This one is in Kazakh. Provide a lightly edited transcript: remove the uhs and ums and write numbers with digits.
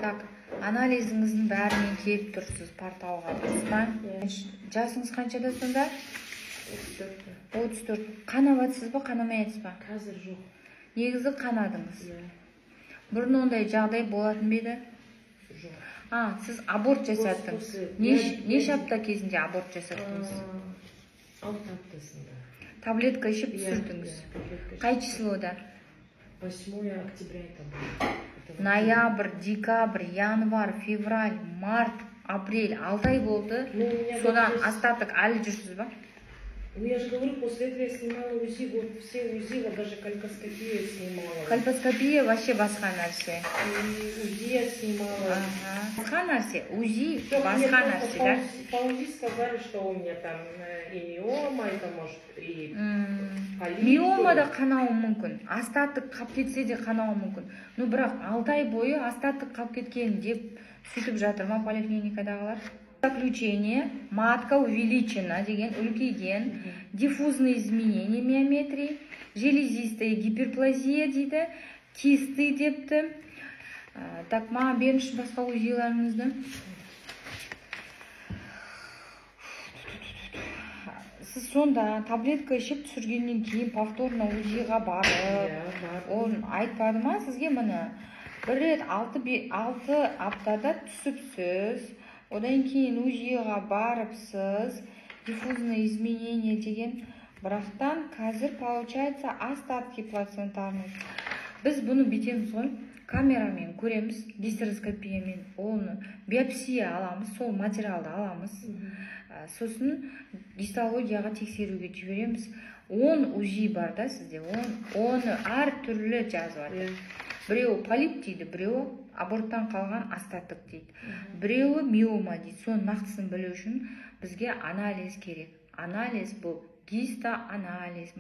Так, анализіңіздің бәрімен келіп тұрсыз порталға, дұрыс па? Жасыңыз қаншада сонда? 34. Қанаватсыз ба, қанамайсыз ба? Қазір жоқ. Негізі қанадыңыз. Бұрын ондай жағдай болатын беді? Жоқ. Сіз аборт жасаттыңыз. Неше апта кезінде аборт жасаттыңыз? 6 аптасында. Таблетка ішіп түсірдіңіз. Қай числода? 8 октября это было. Ноябрь, декабрь, январь, февраль, март, апрель, 6 ай болды. Содан остаток әлі жүрсіз ба? Ну, я же говорю, после этого я снимала УЗИ, вот все УЗИ, вот даже кольпоскопия снимала. Кольпоскопия вообще басқа нәрсе. УЗИ я снимала. Басқа нәрсе, УЗИ басқа нәрсе, да? По УЗИ сказали, что у меня там и миома, это может и полип. Миома да қанауы мүмкін. Астатық қап кетсе де қанауы мүмкін. Ну, бірақ 6 ай бойы астатық қап кеткен деп сөйтіп жатыр ма поликлиникадағылар? Заключение, матка увеличена деген үлкейген, диффузные изменения миометрии, железистая гиперплазия дейді, кисты депті. Так, маған беріңізші басқа УЗИ-ларыңызды. Сіз сонда таблетка ішіп түсіргеннен кейін повторно УЗИ-ға барып, оны айтпады ма сізге мұны? Бір рет 6 аптада түсіпсіз, одан кейін УЗИ-ға барыпсыз, диффузные изменения деген, бірақтан қазір получается остатки плацентарный. Біз бұны бетеміз ғой, камерамен көреміз, гистероскопиямен, оны биопсия аламыз, сол материалды аламыз. Сосын гистологияға тексеруге жібереміз. 10 УЗИ бар да сізде, оны әр түрлі жазып жатыр. Біреуі полип дейді, біреуі аборттан қалған остаток дейді. Біреуі миома дейді. Соның нақтысын білу үшін бізге анализ керек. Анализ бұл гистоанализ.